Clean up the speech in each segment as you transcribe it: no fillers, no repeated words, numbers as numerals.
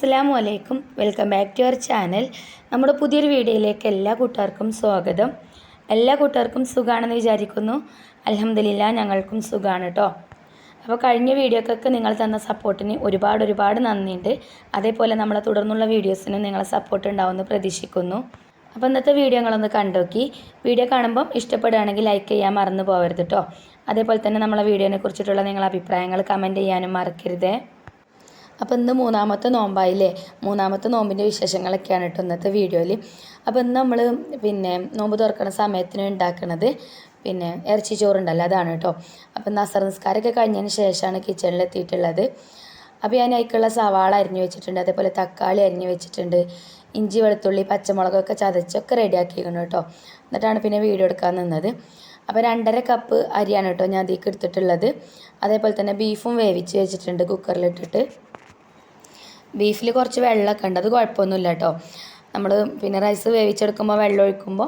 അസ്സലാമു അലൈക്കും. Welcome back to our channel. നമ്മുടെ പുതിയൊരു വീഡിയോയിലേക്ക് എല്ലാ കൂട്ടുകാർക്കും സ്വാഗതം. എല്ലാ കൂട്ടുകാർക്കും സുഖമാണെന്ന് വിചാരിക്കുന്നു. അൽഹംദുലില്ലാ ഞങ്ങൾക്കും സുഖമാണ് കേട്ടോ. അപ്പോൾ കഴിഞ്ഞ വീഡിയോക്കൊക്കെ നിങ്ങൾ തന്ന സപ്പോർട്ടിന് ഒരുപാട് നന്ദിയുണ്ട്. അതേപോലെ നമ്മളെ തുടർന്നുള്ള വീഡിയോസിനും നിങ്ങളെ സപ്പോർട്ട് ഉണ്ടാവുമെന്ന് പ്രതീക്ഷിക്കുന്നു. അപ്പോൾ ഇന്നത്തെ വീഡിയോ നിങ്ങളൊന്ന് കണ്ടോക്കി. വീഡിയോ കാണുമ്പം ഇഷ്ടപ്പെടുകയാണെങ്കിൽ ലൈക്ക് ചെയ്യാൻ മറന്നു പോകരുത് കേട്ടോ. അതേപോലെ തന്നെ നമ്മളെ വീഡിയോനെ കുറിച്ചിട്ടുള്ള നിങ്ങളുടെ അഭിപ്രായങ്ങൾ കമൻറ്റ് ചെയ്യാനും മറക്കരുതേ. അപ്പോൾ ഇന്ന് മൂന്നാമത്തെ നോമ്പായില്ലേ, മൂന്നാമത്തെ നോമ്പിൻ്റെ വിശേഷങ്ങളൊക്കെയാണ് കേട്ടോ ഇന്നത്തെ വീഡിയോയിൽ. അപ്പോൾ ഇന്ന് നമ്മൾ നോമ്പ് തുറക്കുന്ന സമയത്തിന് ഉണ്ടാക്കുന്നത് ഇറച്ചി ചോറുണ്ടല്ലോ, അതാണ് കേട്ടോ. അപ്പോൾ ഇന്ന് അസർ നിസ്കാരമൊക്കെ കഴിഞ്ഞതിന് ശേഷമാണ് കിച്ചണിലെത്തിയിട്ടുള്ളത്. അപ്പോൾ ഞാൻ അതിലേക്കുള്ള സവാള അരിഞ്ഞു വെച്ചിട്ടുണ്ട്, അതേപോലെ തക്കാളി അരിഞ്ഞു വെച്ചിട്ടുണ്ട്, ഇഞ്ചി വെളുത്തുള്ളി പച്ചമുളകൊക്കെ ചതച്ചൊക്കെ റെഡിയാക്കിയിരിക്കണം കേട്ടോ. എന്നിട്ടാണ് പിന്നെ വീഡിയോ എടുക്കാൻ നിന്നത്. അപ്പോൾ 2.5 കപ്പ് അരിയാണ് കേട്ടോ ഞാൻ അതിലേക്ക് എടുത്തിട്ടുള്ളത്. അതേപോലെ തന്നെ ബീഫും വേവിച്ച് വെച്ചിട്ടുണ്ട് കുക്കറിലിട്ടിട്ട്. ബീഫിൽ കുറച്ച് വെള്ളമൊക്കെ ഉണ്ട്, അത് കുഴപ്പമൊന്നുമില്ല കേട്ടോ. നമ്മൾ റൈസ് വേവിച്ചെടുക്കുമ്പോൾ വെള്ളം ഒഴിക്കുമ്പോൾ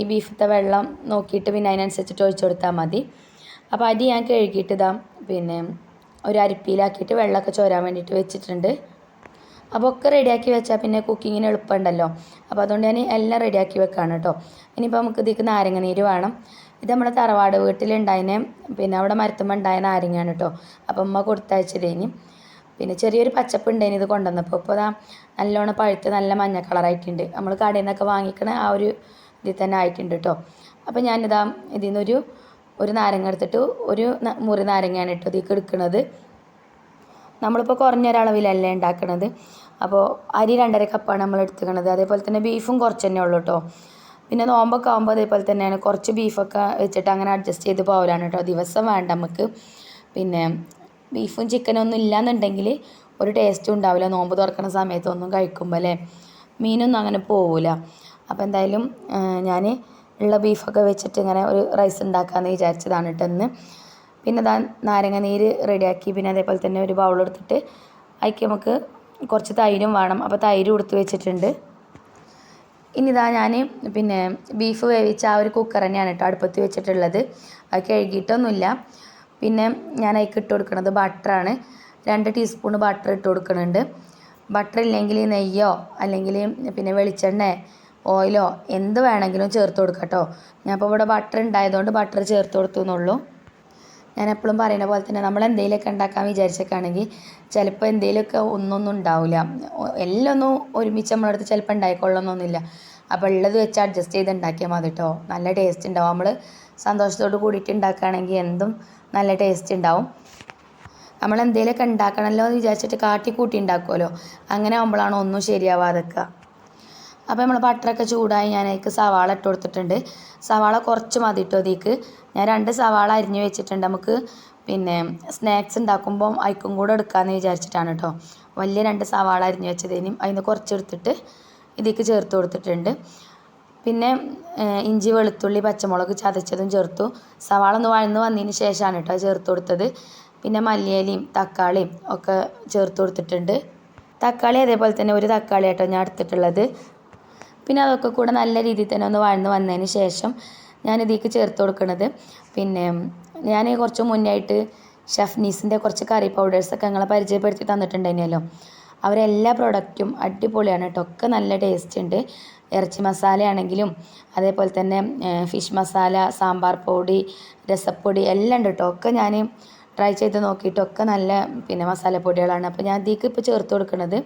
ഈ ബീഫത്തെ വെള്ളം നോക്കിയിട്ട് അതിനനുസരിച്ചിട്ട് ഒഴിച്ചു കൊടുത്താൽ മതി. അപ്പോൾ അരി ഞാൻ കഴുകിയിട്ട് ഒരു അരിപ്പിയിലാക്കിയിട്ട് വെള്ളമൊക്കെ ചോരാൻ വേണ്ടിയിട്ട് വെച്ചിട്ടുണ്ട്. അപ്പോൾ ഒക്കെ റെഡിയാക്കി വെച്ചാൽ കുക്കിങ്ങിന് എളുപ്പമുണ്ടല്ലോ. അപ്പോൾ അതുകൊണ്ട് ഞാൻ എല്ലാം റെഡിയാക്കി വെക്കുകയാണ് കേട്ടോ. ഇനിയിപ്പോൾ നമുക്ക് ഇതിലേക്ക് നാരങ്ങ നീര് വേണം. ഇത് നമ്മുടെ തറവാട് വീട്ടിലുണ്ടായതിനെ അവിടെ മരത്തുമ്പോൾ ഉണ്ടായ നാരങ്ങയാണ് കേട്ടോ. അപ്പോൾ അമ്മ കൊടുത്തയച്ചതേനി. ചെറിയൊരു പച്ചപ്പ് ഉണ്ടായിന് ഇത് കൊണ്ടുവന്നപ്പോൾ. ഇപ്പോൾ അതാ നല്ലോണം പഴുത്ത് നല്ല മഞ്ഞ കളറായിട്ടുണ്ട്. നമ്മൾ കടയിൽ നിന്നൊക്കെ വാങ്ങിക്കണ ആ ഒരു ഇതിൽ തന്നെ ആയിട്ടുണ്ട് കേട്ടോ. അപ്പോൾ ഞാനിതാ ഇതിൽ നിന്നൊരു നാരങ്ങ എടുത്തിട്ട് ഒരു മുറി നാരങ്ങയാണ് കേട്ടോ ഇതിലേക്ക് എടുക്കുന്നത്. നമ്മളിപ്പോൾ കുറഞ്ഞൊരളവിലല്ലേ ഉണ്ടാക്കണത്. അപ്പോൾ അരി 2.5 കപ്പാണ് നമ്മൾ എടുത്തുക്കണത്. അതേപോലെ തന്നെ ബീഫും കുറച്ച് തന്നെ ഉള്ളൂ കേട്ടോ. നോമ്പൊക്കെ ആകുമ്പോൾ അതേപോലെ തന്നെയാണ്, കുറച്ച് ബീഫൊക്കെ വെച്ചിട്ട് അങ്ങനെ അഡ്ജസ്റ്റ് ചെയ്ത് പോകലാണ് കേട്ടോ. ദിവസം വേണ്ട നമുക്ക്. ബീഫും ചിക്കനൊന്നും ഇല്ലയെന്നുണ്ടെങ്കിൽ ഒരു ടേസ്റ്റും ഉണ്ടാവില്ല നോമ്പ് തുറക്കുന്ന സമയത്തൊന്നും കഴിക്കുമ്പോൾ അല്ലേ. മീനൊന്നും അങ്ങനെ പോവില്ല. അപ്പോൾ എന്തായാലും ഞാൻ ഉള്ള ബീഫൊക്കെ വെച്ചിട്ട് ഇങ്ങനെ ഒരു റൈസ് ഉണ്ടാക്കാമെന്ന് വിചാരിച്ചതാണ് കേട്ടോ ഇന്ന്. ഇതാ നാരങ്ങ നീര് റെഡിയാക്കി. അതേപോലെ തന്നെ ഒരു ബൗളെടുത്തിട്ട് അതിലേക്ക് നമുക്ക് കുറച്ച് തൈരും വേണം. അപ്പോൾ തൈര് കൊടുത്ത് വെച്ചിട്ടുണ്ട്. ഇതാ ഞാൻ ബീഫ് വേവിച്ച ആ ഒരു കുക്കർ തന്നെയാണ് കേട്ടോ അടുപ്പത്ത് വെച്ചിട്ടുള്ളത്. അത് കഴുകിയിട്ടൊന്നുമില്ല. ഞാൻ അതിലേക്ക് ഇട്ട് കൊടുക്കുന്നത് ബട്ടറാണ്. 2 ടീസ്പൂൺ ബട്ടർ ഇട്ട് കൊടുക്കുന്നുണ്ട്. ബട്ടർ ഇല്ലെങ്കിൽ നെയ്യോ അല്ലെങ്കിൽ വെളിച്ചെണ്ണ ഓയിലോ എന്ത് വേണമെങ്കിലും ചേർത്ത് കൊടുക്കാം കേട്ടോ. ഞാൻ ഇപ്പോൾ ഇവിടെ ബട്ടർ ഉണ്ടായതുകൊണ്ട് ബട്ടർ ചേർത്ത് കൊടുത്തു എന്നുള്ളൂ. ഞാൻ എപ്പോഴും പറയുന്ന പോലെ തന്നെ നമ്മൾ എന്തെങ്കിലുമൊക്കെ ഉണ്ടാക്കാൻ വിചാരിച്ചൊക്കെയാണെങ്കിൽ ചിലപ്പോൾ എന്തെങ്കിലുമൊക്കെ ഒന്നൊന്നും ഉണ്ടാവില്ല. എല്ലാം ഒന്നും ഒരുമിച്ച് നമ്മളടുത്ത് ചിലപ്പോൾ ഉണ്ടായിക്കൊള്ളണമെന്നൊന്നുമില്ല. അപ്പോൾ ഉള്ളത് വെച്ച് അഡ്ജസ്റ്റ് ചെയ്ത് ഉണ്ടാക്കിയാൽ മതി കേട്ടോ. നല്ല ടേസ്റ്റ് ഉണ്ടാവും. നമ്മൾ സന്തോഷത്തോട് കൂടിയിട്ട് ഉണ്ടാക്കുകയാണെങ്കിൽ എന്തും നല്ല ടേസ്റ്റ് ഉണ്ടാവും. നമ്മൾ എന്തെങ്കിലുമൊക്കെ ഉണ്ടാക്കണമല്ലോ എന്ന് വിചാരിച്ചിട്ട് കാട്ടിക്കൂട്ടി ഉണ്ടാക്കുമല്ലോ, അങ്ങനെ ആകുമ്പോഴാണ് ഒന്നും ശരിയാവാതൊക്കെ. അപ്പോൾ നമ്മൾ ബട്ടറൊക്കെ ചൂടായി ഞാൻ അതിലേക്ക് സവാള ഇട്ട് കൊടുത്തിട്ടുണ്ട്. സവാള കുറച്ച് മതി കേട്ടോ അതിലേക്ക്. ഞാൻ 2 സവാള അരിഞ്ഞ് വെച്ചിട്ടുണ്ട്. നമുക്ക് സ്നാക്സ് ഉണ്ടാക്കുമ്പം അതിക്കും കൂടെ എടുക്കാമെന്ന് വിചാരിച്ചിട്ടാണ് കേട്ടോ. വലിയ 2 സവാള അരിഞ്ഞ് വെച്ചതിനും അതിന് കുറച്ചെടുത്തിട്ട് ഇതിലേക്ക് ചേർത്ത് കൊടുത്തിട്ടുണ്ട്. ഇഞ്ചി വെളുത്തുള്ളി പച്ചമുളക് ചതച്ചതും ചേർത്തു. സവാള ഒന്ന് വഴന്ന് വന്നതിന് ശേഷമാണ് കേട്ടോ ചേർത്ത് കൊടുത്തത്. മല്ലിയിലയും തക്കാളിയും ഒക്കെ ചേർത്ത് കൊടുത്തിട്ടുണ്ട്. തക്കാളി അതേപോലെ തന്നെ ഒരു തക്കാളി കേട്ടോ ഞാൻ എടുത്തിട്ടുള്ളത്. അതൊക്കെ കൂടെ നല്ല രീതിയിൽ തന്നെ ഒന്ന് വഴന്ന് വന്നതിന് ശേഷം ഞാൻ ഇതിലേക്ക് ചേർത്ത് കൊടുക്കുന്നത് ഞാൻ കുറച്ച് മുന്നായിട്ട് ഷെഫ്നീസിൻ്റെ കുറച്ച് കറി പൗഡേഴ്സൊക്കെ ഞങ്ങളെ പരിചയപ്പെടുത്തി തന്നിട്ടുണ്ടായിരുന്നല്ലോ. അവരെല്ലാ പ്രൊഡക്റ്റും അടിപൊളിയാണ് കേട്ടോ. ഒക്കെ നല്ല ടേസ്റ്റ് ഉണ്ട്. ഇറച്ചി മസാല ആണെങ്കിലും അതേപോലെ തന്നെ ഫിഷ് മസാല, സാമ്പാർ പൊടി, രസപ്പൊടി എല്ലാം ഉണ്ട് കേട്ടോ. ഒക്കെ ഞാൻ ട്രൈ ചെയ്ത് നോക്കിയിട്ടൊക്കെ നല്ല മസാലപ്പൊടികളാണ്. അപ്പോൾ ഞാൻ ഇതിലേക്ക് ഇപ്പോൾ ചേർത്ത് കൊടുക്കുന്നത്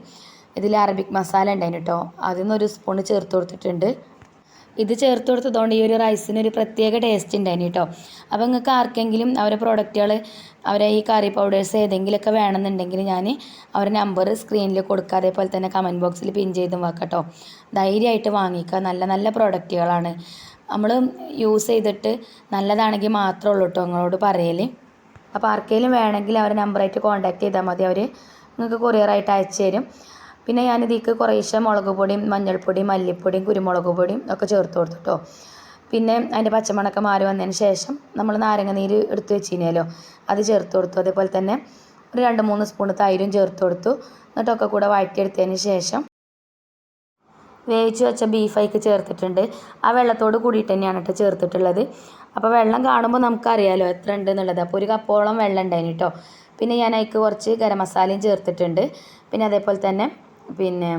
ഇതിൽ അറബിക് മസാല ഉണ്ടായിരുന്നു കേട്ടോ. അതിൽ നിന്ന് 1 സ്പൂൺ ചേർത്ത് കൊടുത്തിട്ടുണ്ട്. ഇത് ചേർത്ത് കൊടുത്തതുകൊണ്ട് ഈ ഒരു റൈസിനൊരു പ്രത്യേക ടേസ്റ്റ് ഉണ്ടായിരുന്നു കേട്ടോ. അപ്പോൾ നിങ്ങൾക്ക് ആർക്കെങ്കിലും അവരെ പ്രോഡക്റ്റുകൾ അവരെ ഈ കറി പൗഡേഴ്സ് ഏതെങ്കിലുമൊക്കെ വേണമെന്നുണ്ടെങ്കിൽ ഞാൻ അവരുടെ നമ്പർ സ്ക്രീനിൽ കൊടുക്കുക. അതേപോലെ തന്നെ കമൻറ്റ് ബോക്സിൽ പിൻ ചെയ്തും വെക്കാം കേട്ടോ. ധൈര്യമായിട്ട് വാങ്ങിക്കുക. നല്ല പ്രോഡക്റ്റുകളാണ്. നമ്മൾ യൂസ് ചെയ്തിട്ട് നല്ലതാണെങ്കിൽ മാത്രമേ ഉള്ളൂ കേട്ടോ നിങ്ങളോട് പറയൽ. അപ്പോൾ ആർക്കെങ്കിലും വേണമെങ്കിൽ അവരെ നമ്പറായിട്ട് കോൺടാക്റ്റ് ചെയ്താൽ മതി. അവർ നിങ്ങൾക്ക് കൊറിയറായിട്ട് അയച്ചു തരും. ഞാൻ ഇതിലേക്ക് കുറേശ്ശെ മുളക് പൊടിയും മഞ്ഞൾപ്പൊടിയും മല്ലിപ്പൊടിയും കുരുമുളക് പൊടിയും ഒക്കെ ചേർത്ത് കൊടുത്തു കേട്ടോ. അതിൻ്റെ പച്ചമണക്കം മാറി വന്നതിന് ശേഷം നമ്മൾ നാരങ്ങ നീര് എടുത്ത് വെച്ചിരുന്നല്ലോ അത് ചേർത്ത് കൊടുത്തു. അതേപോലെ തന്നെ ഒരു 2-3 സ്പൂൺ തൈരും ചേർത്ത് കൊടുത്തു. എന്നിട്ടൊക്കെ കൂടെ വഴറ്റിയെടുത്തതിന് ശേഷം വേവിച്ച് വെച്ച ബീഫ് അതിലേക്ക് ചേർത്തിട്ടുണ്ട്. ആ വെള്ളത്തോട് കൂടിയിട്ട് തന്നെയാണ് കേട്ടോ ചേർത്തിട്ടുള്ളത്. അപ്പോൾ വെള്ളം കാണുമ്പോൾ നമുക്കറിയാമല്ലോ എത്ര ഉണ്ട് എന്നുള്ളത്. അപ്പോൾ 1 കപ്പോളം വെള്ളം ഉണ്ടായിന് കേട്ടോ. പിന്നെ ഞാൻ അതിലേക്ക് കുറച്ച് ഗരം മസാലയും ചേർത്തിട്ടുണ്ട്. പിന്നെ അതേപോലെ തന്നെ പിന്നെ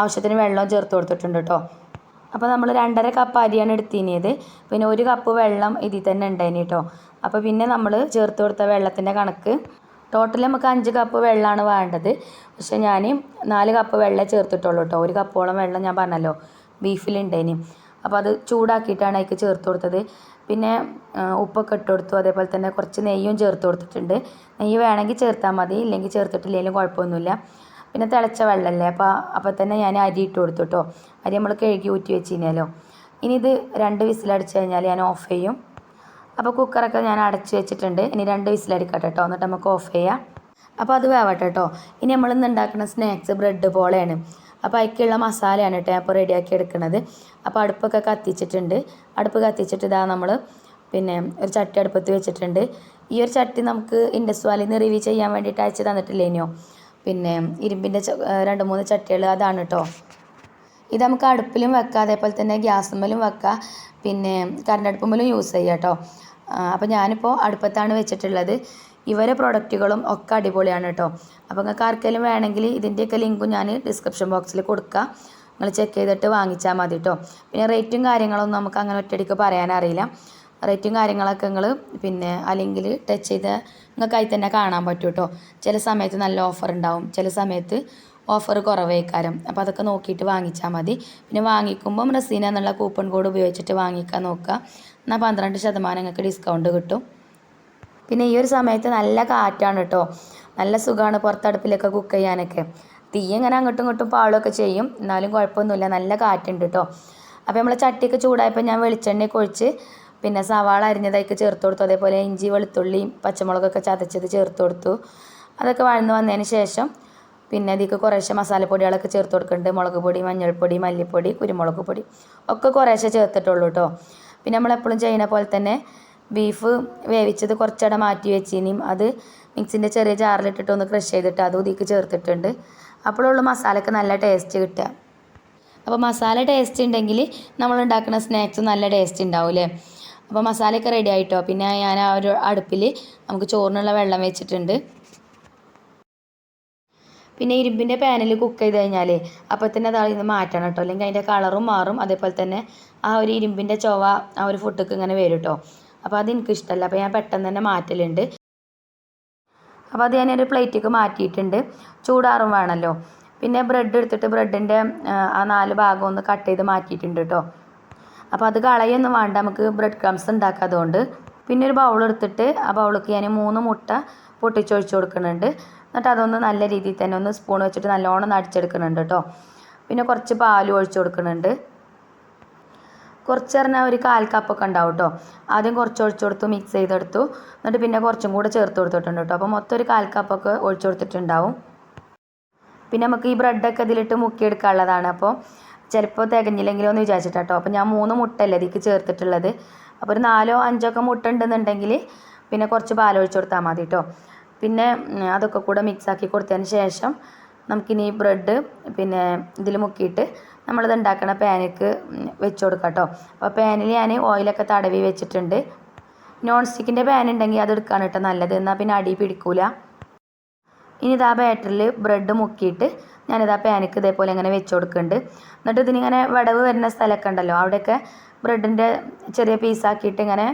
ആവശ്യത്തിന് വെള്ളവും ചേർത്ത് കൊടുത്തിട്ടുണ്ട് കേട്ടോ. അപ്പോൾ നമ്മൾ 2.5 കപ്പ് അരിയാണ് എടുത്തിനിയത്. പിന്നെ 1 കപ്പ് വെള്ളം ഇതിൽ തന്നെ ഉണ്ടായിന് കേട്ടോ. അപ്പോൾ പിന്നെ നമ്മൾ ചേർത്ത് കൊടുത്ത വെള്ളത്തിൻ്റെ കണക്ക് ടോട്ടൽ നമുക്ക് 5 കപ്പ് വെള്ളമാണ് വേണ്ടത്. പക്ഷേ ഞാൻ 4 കപ്പ് വെള്ളം ചേർത്തിട്ടുള്ളൂ കേട്ടോ. 1 കപ്പോളം വെള്ളം ഞാൻ പറഞ്ഞല്ലോ ബീഫിലുണ്ടേന്. അപ്പോൾ അത് ചൂടാക്കിയിട്ടാണ് അതിലേക്ക് ചേർത്ത് കൊടുത്തത്. പിന്നെ ഉപ്പൊക്കെ ഇട്ട് കൊടുത്തു. അതേപോലെ തന്നെ കുറച്ച് നെയ്യും ചേർത്ത് കൊടുത്തിട്ടുണ്ട്. നെയ്യ് വേണമെങ്കിൽ ചേർത്താൽ മതി, ഇല്ലെങ്കിൽ ചേർത്തിട്ടില്ലെങ്കിലും കുഴപ്പമൊന്നുമില്ല. പിന്നെ തിളച്ച വെള്ളമല്ലേ, അപ്പോൾ തന്നെ ഞാൻ അരി ഇട്ട് കൊടുത്തു കേട്ടോ. അരി നമ്മൾ കഴുകി ഊറ്റി വെച്ച് കഴിഞ്ഞാലോ. ഇനി ഇത് 2 വിസിലടിച്ച് കഴിഞ്ഞാൽ ഞാൻ ഓഫ് ചെയ്യും. അപ്പോൾ കുക്കറൊക്കെ ഞാൻ അടച്ച് വെച്ചിട്ടുണ്ട്. ഇനി 2 വിസിലടിക്കട്ടെ കേട്ടോ, എന്നിട്ട് നമുക്ക് ഓഫ് ചെയ്യാം. അപ്പോൾ അത് വേവട്ടെ കേട്ടോ. ഇനി നമ്മളിന്ന് ഉണ്ടാക്കുന്ന സ്നാക്സ് ബ്രെഡ് പോളയാണ്. അപ്പോൾ അതിലേക്കുള്ള മസാലയാണ് കേട്ടോ ഞാൻ ഇപ്പോൾ റെഡിയാക്കി എടുക്കുന്നത്. അപ്പോൾ അടുപ്പൊക്കെ കത്തിച്ചിട്ടുണ്ട്. അടുപ്പ് കത്തിച്ചിട്ട് ഇതാ നമ്മൾ പിന്നെ ഒരു ചട്ടി അടുപ്പത്ത് വെച്ചിട്ടുണ്ട്. ഈ ഒരു ചട്ടി നമുക്ക് ഇൻഡസ് വാലിയിൽ നിന്ന് റിവ്യൂ ചെയ്യാൻ വേണ്ടിയിട്ട് അയച്ച് തന്നിട്ടില്ലേനോ, പിന്നെ ഇരുമ്പിൻ്റെ 2-3 ചട്ടികൾ, അതാണ് കേട്ടോ. ഇത് നമുക്ക് അടുപ്പിലും വെക്കാം, അതേപോലെ തന്നെ ഗ്യാസുമ്മലും വെക്കാം, പിന്നെ കറണ്ടടുപ്പുമ്മലും യൂസ് ചെയ്യാം കേട്ടോ. അപ്പോൾ ഞാനിപ്പോൾ അടുപ്പത്താണ് വെച്ചിട്ടുള്ളത്. ഇവരെ പ്രൊഡക്റ്റുകളും ഒക്കെ അടിപൊളിയാണ് കേട്ടോ. അപ്പോൾ നിങ്ങൾക്ക് ആർക്കെങ്കിലും വേണമെങ്കിൽ ഇതിൻ്റെയൊക്കെ ലിങ്കും ഞാൻ ഡിസ്ക്രിപ്ഷൻ ബോക്സിൽ കൊടുക്കാം. നിങ്ങൾ ചെക്ക് ചെയ്തിട്ട് വാങ്ങിച്ചാൽ മതി കേട്ടോ. പിന്നെ റേറ്റും കാര്യങ്ങളൊന്നും നമുക്ക് അങ്ങനെ ഒറ്റയടിക്ക് പറയാനറിയില്ല. റേറ്റും കാര്യങ്ങളൊക്കെ നിങ്ങൾ പിന്നെ ആ ലിങ്കിൽ ടച്ച് ചെയ്ത് നിങ്ങൾക്ക് അതിൽ തന്നെ കാണാൻ പറ്റും കേട്ടോ. ചില സമയത്ത് നല്ല ഓഫർ ഉണ്ടാവും, ചില സമയത്ത് ഓഫർ കുറവേക്കാരം. അപ്പോൾ അതൊക്കെ നോക്കിയിട്ട് വാങ്ങിച്ചാൽ മതി. പിന്നെ വാങ്ങിക്കുമ്പം റസീന എന്നുള്ള കൂപ്പൺ കോഡ് ഉപയോഗിച്ചിട്ട് വാങ്ങിക്കാൻ നോക്കുക. എന്നാൽ 12% നിങ്ങൾക്ക് ഡിസ്കൗണ്ട് കിട്ടും. പിന്നെ ഈ ഒരു സമയത്ത് നല്ല കാറ്റാണ് കേട്ടോ. നല്ല സുഖമാണ് പുറത്തടുപ്പിലൊക്കെ കുക്ക് ചെയ്യാനൊക്കെ. തീ ഇങ്ങനെ അങ്ങോട്ടും ഇങ്ങോട്ടും പാളുമൊക്കെ ചെയ്യും, എന്നാലും കുഴപ്പമൊന്നുമില്ല, നല്ല കാറ്റുണ്ട് കേട്ടോ. അപ്പോൾ നമ്മൾ ചട്ടിയൊക്കെ ചൂടായപ്പോൾ ഞാൻ വെളിച്ചെണ്ണയൊക്കെ ഒഴിച്ച് പിന്നെ സവാള അരിഞ്ഞതൊക്കെ ചേർത്ത് കൊടുത്തു. അതേപോലെ ഇഞ്ചി വെളുത്തുള്ളിയും പച്ചമുളകൊക്കെ ചതച്ചത് ചേർത്ത് കൊടുത്തു. അതൊക്കെ വഴന്ന് വന്നതിന് ശേഷം പിന്നെ ഇതിലേക്ക് കുറേശ്ശെ മസാലപ്പൊടികളൊക്കെ ചേർത്ത് കൊടുക്കുന്നുണ്ട്. മുളക് പൊടി, മഞ്ഞൾപ്പൊടി, മല്ലിപ്പൊടി, കുരുമുളക് പൊടി ഒക്കെ കുറേശ്ശെ ചേർത്തിട്ടുള്ളൂ കേട്ടോ. പിന്നെ നമ്മളെപ്പോഴും ചെയ്യുന്ന പോലെ തന്നെ ബീഫ് വേവിച്ചത് കുറച്ചിട മാറ്റി വെച്ചിനിയും അത് മിക്സിൻ്റെ ചെറിയ ജാറിലിട്ടിട്ട് ഒന്ന് ക്രഷ് ചെയ്തിട്ട് അതും ഇതിലേക്ക് ചേർത്തിട്ടുണ്ട്. അപ്പോഴുള്ള മസാലയ്ക്ക് നല്ല ടേസ്റ്റ് കിട്ടുക. അപ്പോൾ മസാല ടേസ്റ്റ് ഉണ്ടെങ്കിൽ നമ്മൾ ഉണ്ടാക്കുന്ന സ്നാക്സ് നല്ല ടേസ്റ്റ് ഉണ്ടാവില്ലേ. അപ്പോൾ മസാലയൊക്കെ റെഡി ആയിട്ടോ. പിന്നെ ഞാൻ ആ ഒരു അടുപ്പിൽ നമുക്ക് ചോറിനുള്ള വെള്ളം വെച്ചിട്ടുണ്ട്. പിന്നെ ഇരുമ്പിൻ്റെ പാനിൽ കുക്ക് ചെയ്ത് കഴിഞ്ഞാൽ അപ്പോൾ തന്നെ അതിൽ നിന്ന് മാറ്റണം കേട്ടോ, അല്ലെങ്കിൽ അതിൻ്റെ കളറും മാറും. അതേപോലെ തന്നെ ആ ഒരു ഇരുമ്പിൻ്റെ ചൊവ ആ ഒരു ഫുഡൊക്കെ ഇങ്ങനെ വരും കേട്ടോ. അപ്പോൾ അത് എനിക്കിഷ്ടമല്ല, അപ്പോൾ ഞാൻ പെട്ടെന്ന് തന്നെ മാറ്റലുണ്ട്. അപ്പോൾ അത് ഞാനൊരു പ്ലേറ്റിലേക്ക് മാറ്റിയിട്ടുണ്ട്. ചൂടാറും വേണമല്ലോ. പിന്നെ ബ്രെഡ് എടുത്തിട്ട് ബ്രെഡിൻ്റെ ആ 4 ഭാഗം ഒന്ന് കട്ട് ചെയ്ത് മാറ്റിയിട്ടുണ്ട് കേട്ടോ. അപ്പോൾ അത് കളയൊന്നും വേണ്ട, നമുക്ക് ബ്രെഡ് ക്രംസ് ഉണ്ടാക്കാം അതുകൊണ്ട്. പിന്നെ ഒരു ബൗൾ എടുത്തിട്ട് ആ ബൗളിലേക്ക് ഞാൻ 3 മുട്ട പൊട്ടിച്ചൊഴിച്ച് കൊടുക്കുന്നുണ്ട്. എന്നിട്ട് അതൊന്ന് നല്ല രീതിയിൽ തന്നെ ഒന്ന് സ്പൂൺ വെച്ചിട്ട് നല്ലോണം അടിച്ചെടുക്കുന്നുണ്ട് കേട്ടോ. പിന്നെ കുറച്ച് പാലും ഒഴിച്ച് കൊടുക്കുന്നുണ്ട്. കുറച്ച് പറഞ്ഞാൽ ഒരു 1/4 കപ്പൊക്കെ ഉണ്ടാവും കേട്ടോ. ആദ്യം കുറച്ച് ഒഴിച്ച് കൊടുത്തു, മിക്സ് ചെയ്തെടുത്തു. എന്നിട്ട് പിന്നെ കുറച്ചും കൂടെ ചേർത്ത് കൊടുത്തിട്ടുണ്ട് കേട്ടോ. അപ്പോൾ മൊത്തം ഒരു 1/4 കപ്പൊക്കെ ഒഴിച്ച് കൊടുത്തിട്ടുണ്ടാവും. പിന്നെ നമുക്ക് ഈ ബ്രെഡൊക്കെ ഇതിലിട്ട് മുക്കിയെടുക്കാനുള്ളതാണ്. അപ്പോൾ ചിലപ്പോൾ തികഞ്ഞില്ലെങ്കിലോ എന്ന് വിചാരിച്ചിട്ട് കേട്ടോ. അപ്പോൾ ഞാൻ 3 മുട്ടയല്ലേ ഇതിലേക്ക് ചേർത്തിട്ടുള്ളത്. അപ്പോൾ ഒരു 4-5 മുട്ട ഉണ്ടെന്നുണ്ടെങ്കിൽ പിന്നെ കുറച്ച് പാലൊഴിച്ച് കൊടുത്താൽ മതി കേട്ടോ. പിന്നെ അതൊക്കെ കൂടെ മിക്സാക്കി കൊടുത്തതിന് ശേഷം നമുക്കിനി ബ്രെഡ് പിന്നെ ഇതിൽ മുക്കിയിട്ട് നമ്മളിത് ഉണ്ടാക്കുന്ന പാനിലേക്ക് വെച്ച് കൊടുക്കാം കേട്ടോ. അപ്പോൾ പാനിൽ ഞാൻ ഓയിലൊക്കെ തടവി വെച്ചിട്ടുണ്ട്. നോൺ സ്റ്റിക്കിൻ്റെ പാൻ ഉണ്ടെങ്കിൽ അത് എടുക്കാൻ കേട്ടോ നല്ലത്, എന്നാൽ പിന്നെ അടി പിടിക്കൂല. ഇനി ഇതാ ബാറ്ററിൽ ബ്രെഡ് മുക്കിയിട്ട് ഞാനിതാ പാനിക്ക് ഇതേപോലെ ഇങ്ങനെ വെച്ച് കൊടുക്കുന്നുണ്ട്. എന്നിട്ട് ഇതിനിങ്ങനെ വിടവ് വരുന്ന സ്ഥലമൊക്കെ ഉണ്ടല്ലോ, അവിടെയൊക്കെ ബ്രെഡിൻ്റെ ചെറിയ പീസാക്കിയിട്ട് ഇങ്ങനെ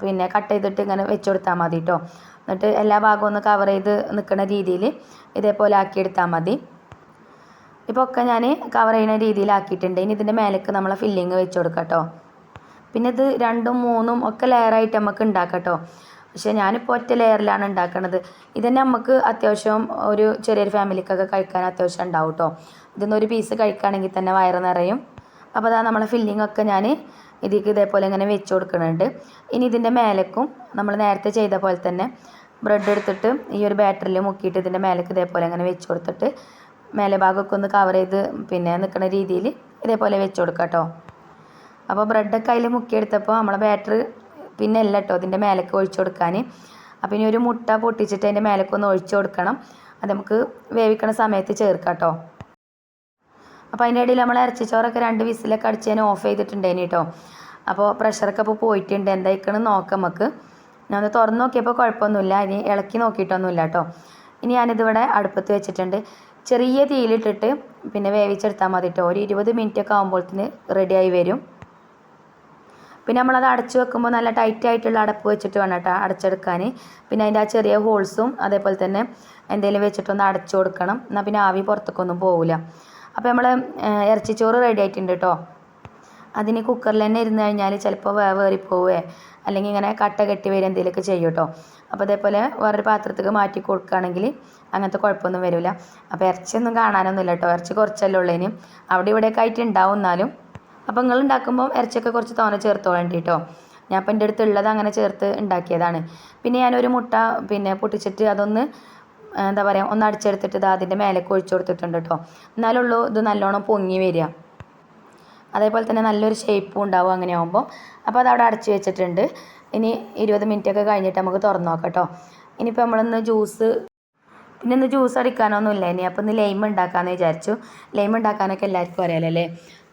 പിന്നെ കട്ട് ചെയ്തിട്ട് ഇങ്ങനെ വെച്ച് കൊടുത്താൽ മതി കേട്ടോ. എന്നിട്ട് എല്ലാ ഭാഗവും ഒന്ന് കവർ ചെയ്ത് നിൽക്കുന്ന രീതിയിൽ ഇതേപോലെ ആക്കിയെടുത്താൽ മതി. ഇപ്പോൾ ഒക്കെ ഞാൻ കവർ ചെയ്യുന്ന രീതിയിലാക്കിയിട്ടുണ്ട്. ഇനി ഇതിൻ്റെ മേലേക്ക് നമ്മളെ ഫില്ലിങ് വെച്ച് കൊടുക്കാം കേട്ടോ. പിന്നെ ഇത് 2ഉം 3ഉം ഒക്കെ ലെയറായിട്ട് നമുക്ക് ഉണ്ടാക്കാം കേട്ടോ. പക്ഷേ ഞാനിപ്പോൾ ഒറ്റ ലെയറിലാണ് ഉണ്ടാക്കുന്നത്. ഇതന്നെ നമുക്ക് അത്യാവശ്യം ഒരു ചെറിയൊരു ഫാമിലിക്കൊക്കെ കഴിക്കാൻ അത്യാവശ്യം ഉണ്ടാവും കേട്ടോ. ഇതൊന്നൊരു പീസ് കഴിക്കുകയാണെങ്കിൽ തന്നെ വയറ് നിറയും. അപ്പോൾ അതാ നമ്മളെ ഫില്ലിംഗ് ഒക്കെ ഞാൻ ഇതിലേക്ക് ഇതേപോലെ ഇങ്ങനെ വെച്ച് കൊടുക്കുന്നുണ്ട്. ഇനി ഇതിൻ്റെ മേലേക്കും നമ്മൾ നേരത്തെ ചെയ്ത പോലെ തന്നെ ബ്രെഡ് എടുത്തിട്ട് ഈ ഒരു ബാറ്ററിൽ മുക്കിയിട്ട് ഇതിൻ്റെ മേലേക്ക് ഇതേപോലെ ഇങ്ങനെ വെച്ച് കൊടുത്തിട്ട് മേലെ ഭാഗമൊക്കെ ഒന്ന് കവർ ചെയ്ത് പിന്നെ നിൽക്കുന്ന രീതിയിൽ ഇതേപോലെ വെച്ച് കൊടുക്കാം കേട്ടോ. അപ്പോൾ ബ്രെഡൊക്കെ അതിൽ മുക്കിയെടുത്തപ്പോൾ നമ്മളെ ബാറ്ററി പിന്നെ അല്ല കേട്ടോ ഇതിൻ്റെ മേലേക്ക് ഒഴിച്ചു കൊടുക്കാൻ. അപ്പോൾ ഇനി ഒരു മുട്ട പൊട്ടിച്ചിട്ട് അതിൻ്റെ മേലേക്ക് ഒന്ന് ഒഴിച്ചു കൊടുക്കണം. അത് നമുക്ക് വേവിക്കണ സമയത്ത് ചേർക്കാം കേട്ടോ. അപ്പോൾ അതിൻ്റെ ഇടയിൽ നമ്മൾ ഇറച്ചിച്ചോറൊക്കെ 2 വിസിലൊക്കെ അടിച്ച് ഞാൻ ഓഫ് ചെയ്തിട്ടുണ്ടേനി കേട്ടോ. അപ്പോൾ പ്രഷറൊക്കെ അപ്പോൾ പോയിട്ടുണ്ട്, എന്തായിക്കണം നോക്കാം നമുക്ക്. ഞാൻ ഒന്ന് തുറന്ന് നോക്കിയപ്പോൾ കുഴപ്പമൊന്നുമില്ല. ഇനി ഇളക്കി നോക്കിയിട്ടൊന്നുമില്ല കേട്ടോ. ഇനി ഞാനിതിവിടെ അടുപ്പത്ത് വെച്ചിട്ടുണ്ട്. ചെറിയ തീയിലിട്ടിട്ട് പിന്നെ വേവിച്ചെടുത്താൽ മതി കേട്ടോ. ഒരു 20 മിനിറ്റൊക്കെ ആകുമ്പോഴത്തേന് റെഡിയായി വരും. പിന്നെ നമ്മളത് അടച്ചു വെക്കുമ്പോൾ നല്ല ടൈറ്റ് ആയിട്ടുള്ള അടപ്പ് വെച്ചിട്ട് വേണം കേട്ടോ അടച്ചെടുക്കാൻ. പിന്നെ അതിൻ്റെ ആ ചെറിയ ഹോൾസും അതേപോലെ തന്നെ എന്തെങ്കിലും വെച്ചിട്ടൊന്ന് അടച്ചു കൊടുക്കണം. എന്നാൽ പിന്നെ ആവി പുറത്തേക്കൊന്നും പോവില്ല. അപ്പോൾ നമ്മൾ ഇറച്ചിച്ചോറ് റെഡി ആയിട്ടുണ്ട് കേട്ടോ. അതിന് കുക്കറിൽ തന്നെ ഇരുന്ന് കഴിഞ്ഞാൽ ചിലപ്പോൾ വേറിപ്പോവേ അല്ലെങ്കിൽ ഇങ്ങനെ കട്ട കെട്ടി വരെ എന്തെങ്കിലുമൊക്കെ ചെയ്യും കേട്ടോ. അപ്പോൾ അതേപോലെ വേറൊരു പാത്രത്തേക്ക് മാറ്റി കൊടുക്കുകയാണെങ്കിൽ അങ്ങനത്തെ കുഴപ്പമൊന്നും വരില്ല. അപ്പോൾ ഇറച്ചിയൊന്നും കാണാനൊന്നുമില്ല കേട്ടോ. ഇറച്ചി കുറച്ചല്ലേ ഉള്ളതിന്, അവിടെ ഇവിടെയൊക്കെ ആയിട്ട് ഉണ്ടാവും. എന്നാലും അപ്പോൾ നിങ്ങൾ ഉണ്ടാക്കുമ്പോൾ ഇറച്ചിയൊക്കെ കുറച്ച് തോനെ ചേർത്തോളേണ്ടി കേട്ടോ. ഞാൻ അപ്പോൾ എൻ്റെ അടുത്തുള്ളത് അങ്ങനെ ചേർത്ത് ഉണ്ടാക്കിയതാണ്. പിന്നെ ഞാനൊരു മുട്ട പിന്നെ പൊട്ടിച്ചിട്ട് അതൊന്ന് എന്താ പറയുക ഒന്ന് അടിച്ചെടുത്തിട്ട് ഇത് അതിൻ്റെ മേലേക്ക് ഒഴിച്ചു കൊടുത്തിട്ടുണ്ട് കേട്ടോ. എന്നാലുള്ളൂ ഇത് നല്ലോണം പൊങ്ങി വരിക. അതേപോലെ തന്നെ നല്ലൊരു ഷേപ്പും ഉണ്ടാവും അങ്ങനെ ആകുമ്പോൾ. അപ്പോൾ അതവിടെ അടച്ച് വെച്ചിട്ടുണ്ട്. ഇനി 20 മിനിറ്റൊക്കെ കഴിഞ്ഞിട്ട് നമുക്ക് തുറന്ന് നോക്കാം കേട്ടോ. ഇനിയിപ്പോൾ നമ്മളിന്ന് പിന്നെ ഇന്ന് ജ്യൂസ് അടിക്കാനൊന്നുമില്ല. ഇനി അപ്പോൾ ഇന്ന് ലൈം ഉണ്ടാക്കാമെന്ന് വിചാരിച്ചു. ലൈം ഉണ്ടാക്കാനൊക്കെ എല്ലാവർക്കും അറിയാലോ അല്ലേ.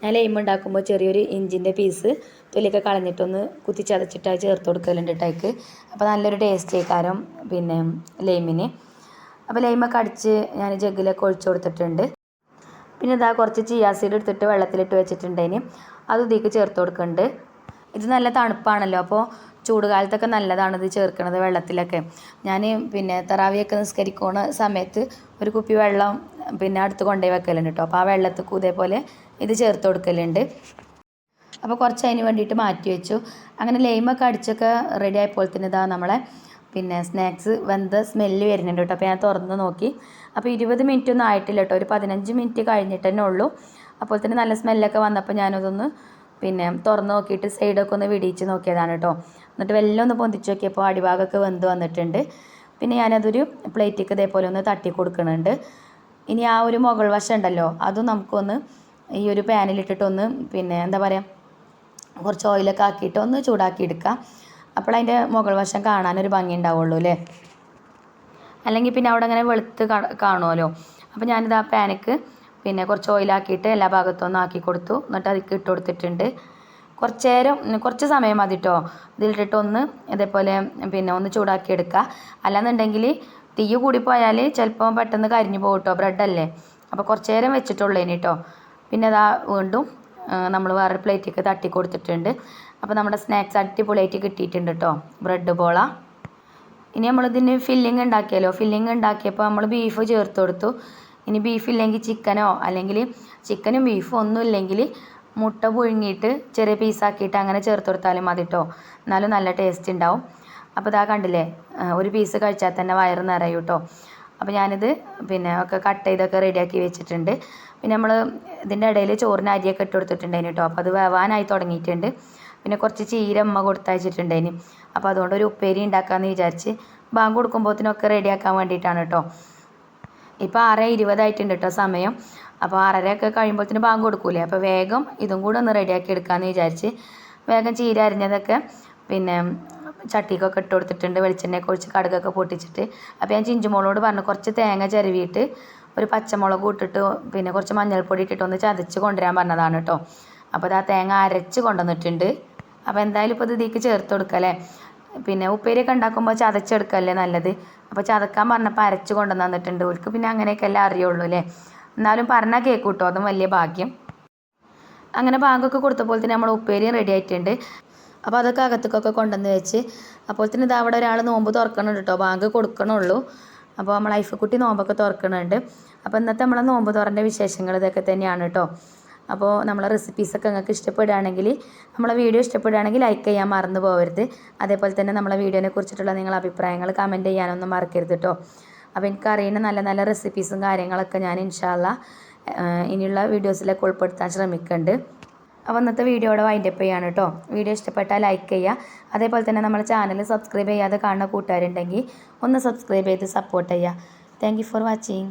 ഞാൻ ലൈം ഉണ്ടാക്കുമ്പോൾ ചെറിയൊരു ഇഞ്ചിൻ്റെ പീസ് തൊലിയൊക്കെ കളഞ്ഞിട്ടൊന്ന് കുത്തിച്ചതച്ചിട്ട് ചേർത്ത് കൊടുക്കലുണ്ട് ടൈക്ക്. അപ്പോൾ നല്ലൊരു ടേസ്റ്റ് ആയിക്കാരം പിന്നെ ലൈമിന്. അപ്പോൾ ലൈമൊക്കെ അടിച്ച് ഞാൻ ജഗ്ഗിലൊക്കെ ഒഴിച്ചു കൊടുത്തിട്ടുണ്ട്. പിന്നെ ഇതാ കുറച്ച് ചിയാ സീഡ് എടുത്തിട്ട് വെള്ളത്തിലിട്ട് വെച്ചിട്ടുണ്ടേന് അത് ഇതിലേക്ക് ചേർത്ത് കൊടുക്കുന്നുണ്ട്. ഇത് നല്ല തണുപ്പാണല്ലോ, അപ്പോൾ ചൂട് കാലത്തൊക്കെ നല്ലതാണ് ഇത് ചേർക്കണത് വെള്ളത്തിലൊക്കെ. ഞാൻ പിന്നെ തറാവിയൊക്കെ നിസ്കരിക്കുന്ന സമയത്ത് ഒരു കുപ്പി വെള്ളം പിന്നെ അടുത്ത് കൊണ്ടുപോയി വെക്കലുണ്ട് കേട്ടോ. അപ്പോൾ ആ വെള്ളത്തിൽ ഇതേപോലെ ഇത് ചേർത്ത് കൊടുക്കലുണ്ട്. അപ്പോൾ കുറച്ച് അതിന് വേണ്ടിയിട്ട് മാറ്റി വെച്ചു. അങ്ങനെ ലൈമൊക്കെ അടിച്ചൊക്കെ റെഡി ആയപ്പോൾ തന്നെ ഇതാ നമ്മളെ പിന്നെ സ്നാക്സ് വെന്ത സ്മെല്ല് വരുന്നുണ്ട് കേട്ടോ. അപ്പോൾ ഞാൻ തുറന്ന് നോക്കി. അപ്പോൾ 20 മിനിറ്റ് ഒന്നും ആയിട്ടില്ല കേട്ടോ. ഒരു 15 മിനിറ്റ് കഴിഞ്ഞിട്ട് തന്നെ ഉള്ളൂ. അപ്പോൾ തന്നെ നല്ല സ്മെല്ലൊക്കെ വന്നപ്പോൾ ഞാനതൊന്ന് പിന്നെ തുറന്ന് നോക്കിയിട്ട് സൈഡൊക്കെ ഒന്ന് വിടിയിച്ച് നോക്കിയതാണ് കേട്ടോ. എന്നിട്ട് വെല്ലം ഒന്ന് പൊന്തിച്ച് നോക്കിയപ്പോൾ അടിഭാഗമൊക്കെ വെന്ത് വന്നിട്ടുണ്ട്. പിന്നെ ഞാനതൊരു പ്ലേറ്റിലേക്ക് ഇതേപോലെ ഒന്ന് തട്ടി കൊടുക്കുന്നുണ്ട്. ഇനി ആ ഒരു മുകൾ വശം ഉണ്ടല്ലോ അതും നമുക്കൊന്ന് ഈ ഒരു പാനിലിട്ടിട്ടൊന്ന് പിന്നെ എന്താ പറയുക കുറച്ച് ഓയിലൊക്കെ ആക്കിയിട്ട് ഒന്ന് ചൂടാക്കി എടുക്കാം. അപ്പോൾ അതിൻ്റെ മുകൾ വശം കാണാനൊരു ഭംഗി ഉണ്ടാവുള്ളൂ അല്ലേ. അല്ലെങ്കിൽ പിന്നെ അവിടെ അങ്ങനെ വെളുത്ത് കാണുമല്ലോ. അപ്പോൾ ഞാനിത് ആ പാനിക്ക് പിന്നെ കുറച്ച് ഓയിലാക്കിയിട്ട് എല്ലാ ഭാഗത്തും ഒന്ന് ആക്കി കൊടുത്തു. എന്നിട്ട് അതിലേക്ക് ഇട്ട് കൊടുത്തിട്ടുണ്ട്. കുറച്ച് സമയം മതി കേട്ടോ. ഇതിലിട്ടിട്ട് ഒന്ന് ഇതേപോലെ പിന്നെ ഒന്ന് ചൂടാക്കി എടുക്കുക. അല്ലാന്നുണ്ടെങ്കിൽ തീ കൂടിപ്പോയാൽ ചിലപ്പോൾ പെട്ടെന്ന് കരിഞ്ഞു പോകും കേട്ടോ. ബ്രെഡല്ലേ, അപ്പോൾ കുറച്ച് നേരം വെച്ചിട്ടുള്ളൂ ഇനി കേട്ടോ. പിന്നെ അതാ വീണ്ടും നമ്മൾ വേറൊരു പ്ലേറ്റിലേക്ക് തട്ടി കൊടുത്തിട്ടുണ്ട്. അപ്പോൾ നമ്മുടെ സ്നാക്സ് അടിപൊളിയായിട്ട് കിട്ടിയിട്ടുണ്ട് കേട്ടോ, ബ്രെഡ് പോള. ഇനി നമ്മളിതിന് ഫില്ലിങ് ഉണ്ടാക്കിയല്ലോ. ഫില്ലിങ് ഉണ്ടാക്കിയപ്പോൾ നമ്മൾ ബീഫ് ചേർത്ത് കൊടുത്തു. ഇനി ബീഫ് ഇല്ലെങ്കിൽ ചിക്കനോ അല്ലെങ്കിൽ ചിക്കനും ബീഫും ഒന്നും ഇല്ലെങ്കിൽ മുട്ട പുഴുങ്ങിയിട്ട് ചെറിയ പീസാക്കിയിട്ട് അങ്ങനെ ചേർത്ത് കൊടുത്താലും മതി കേട്ടോ. എന്നാലും നല്ല ടേസ്റ്റ് ഉണ്ടാവും. അപ്പോൾ ഇതാ കണ്ടില്ലേ, ഒരു പീസ് കഴിച്ചാൽ തന്നെ വയറ് നിറയും കേട്ടോ. അപ്പോൾ ഞാനിത് പിന്നെ ഒക്കെ കട്ട് ചെയ്തൊക്കെ റെഡിയാക്കി വെച്ചിട്ടുണ്ട്. പിന്നെ നമ്മൾ ഇതിൻ്റെ ഇടയിൽ ചോറിന് അരിയൊക്കെ ഇട്ട് കൊടുത്തിട്ടുണ്ടായിന് കേട്ടോ. അപ്പോൾ അത് വേവാനായി തുടങ്ങിയിട്ടുണ്ട്. പിന്നെ കുറച്ച് ചീര അമ്മ കൊടുത്തയച്ചിട്ടുണ്ടായിന്. അപ്പോൾ അതുകൊണ്ട് ഒരു ഉപ്പേരി ഉണ്ടാക്കാമെന്ന് വിചാരിച്ച് ബാങ്ക് കൊടുക്കുമ്പോഴത്തേനൊക്കെ റെഡിയാക്കാൻ വേണ്ടിയിട്ടാണ് കേട്ടോ. ഇപ്പോൾ 6:20 ആയിട്ടുണ്ട് കേട്ടോ സമയം. അപ്പോൾ 6:30 കഴിയുമ്പോഴത്തേന് ബാങ്ക് കൊടുക്കൂലേ. അപ്പോൾ വേഗം ഇതും കൂടെ ഒന്ന് റെഡിയാക്കി എടുക്കാമെന്ന് വിചാരിച്ച് വേഗം ചീര അരിഞ്ഞതൊക്കെ പിന്നെ ചട്ടിക്കൊക്കെ ഇട്ട് കൊടുത്തിട്ടുണ്ട്. വെളിച്ചെണ്ണയൊക്കെ ഒഴിച്ച് കടുകൊക്കെ പൊട്ടിച്ചിട്ട്. അപ്പോൾ ഞാൻ ചിഞ്ചുമോളോട് പറഞ്ഞു കുറച്ച് തേങ്ങ ചിരവിയിട്ട് ഒരു പച്ചമുളക് ഇട്ടിട്ട് പിന്നെ കുറച്ച് മഞ്ഞൾപ്പൊടി ഇട്ടിട്ട് ഒന്ന് ചതച്ച് കൊണ്ടുവരാൻ പറഞ്ഞതാണ് കേട്ടോ. അപ്പോൾ അത് ആ തേങ്ങ അരച്ച് കൊണ്ടുവന്നിട്ടുണ്ട്. അപ്പോൾ എന്തായാലും ഇപ്പോൾ ഇത് ഇതിലേക്ക് ചേർത്ത് കൊടുക്കല്ലേ. പിന്നെ ഉപ്പേരിയൊക്കെ ഉണ്ടാക്കുമ്പോൾ ചതച്ചെടുക്കല്ലേ നല്ലത്. അപ്പോൾ ചതക്കാൻ പറഞ്ഞപ്പോൾ അരച്ച് കൊണ്ടുവന്ന് തന്നിട്ടുണ്ട്. ഓർക്ക് പിന്നെ അങ്ങനെയൊക്കെ എല്ലാം അറിയുള്ളൂ അല്ലേ. എന്നാലും പറഞ്ഞാൽ കേൾക്കും കേട്ടോ, അതും വലിയ ഭാഗ്യം. അങ്ങനെ ബാങ്കൊക്കെ കൊടുത്തപ്പോൾ തന്നെ നമ്മൾ ഉപ്പേരിയും റെഡി ആയിട്ടുണ്ട്. അപ്പോൾ അതൊക്കെ അകത്തേക്കൊക്കെ കൊണ്ടുവന്ന് വെച്ച് അപ്പോൾ തന്നെ ഇത് അവിടെ ഒരാൾ നോമ്പ് തുറക്കണുണ്ട് കേട്ടോ. ബാങ്ക് കൊടുക്കണുള്ളൂ. അപ്പോൾ നമ്മൾ ഐഫക്കുട്ടി നോമ്പൊക്കെ തുറക്കണുണ്ട്. അപ്പോൾ ഇന്നത്തെ നമ്മളെ നോമ്പ് തുറൻ്റെ വിശേഷങ്ങൾ ഇതൊക്കെ തന്നെയാണ് കേട്ടോ. അപ്പോൾ നമ്മളെ റെസിപ്പീസൊക്കെ നിങ്ങൾക്ക് ഇഷ്ടപ്പെടുകയാണെങ്കിൽ നമ്മളെ വീഡിയോ ഇഷ്ടപ്പെടുകയാണെങ്കിൽ ലൈക്ക് ചെയ്യാൻ മറന്നു പോകരുത്. അതേപോലെ തന്നെ നമ്മളെ വീഡിയോനെ കുറിച്ചിട്ടുള്ള നിങ്ങളുടെ അഭിപ്രായങ്ങൾ കമൻറ്റ് ചെയ്യാനൊന്നും മറക്കരുത് കേട്ടോ. അപ്പോൾ എനിക്കറിയുന്ന നല്ല നല്ല റെസിപ്പീസും കാര്യങ്ങളൊക്കെ ഞാൻ ഇൻഷാ അല്ലാ ഇനിയുള്ള വീഡിയോസിലൊക്കെ ഉൾപ്പെടുത്താൻ ശ്രമിക്കുന്നുണ്ട്. അപ്പോൾ ഇന്നത്തെ വീഡിയോയുടെ വൈൻഡപ്പ് ചെയ്യാണ് കേട്ടോ. വീഡിയോ ഇഷ്ടപ്പെട്ടാൽ ലൈക്ക് ചെയ്യുക. അതേപോലെ തന്നെ നമ്മുടെ ചാനൽ സബ്സ്ക്രൈബ് ചെയ്യാതെ കാണുന്ന കൂട്ടുകാരുണ്ടെങ്കിൽ ഒന്ന് സബ്സ്ക്രൈബ് ചെയ്ത് സപ്പോർട്ട് ചെയ്യുക. Thank you for watching.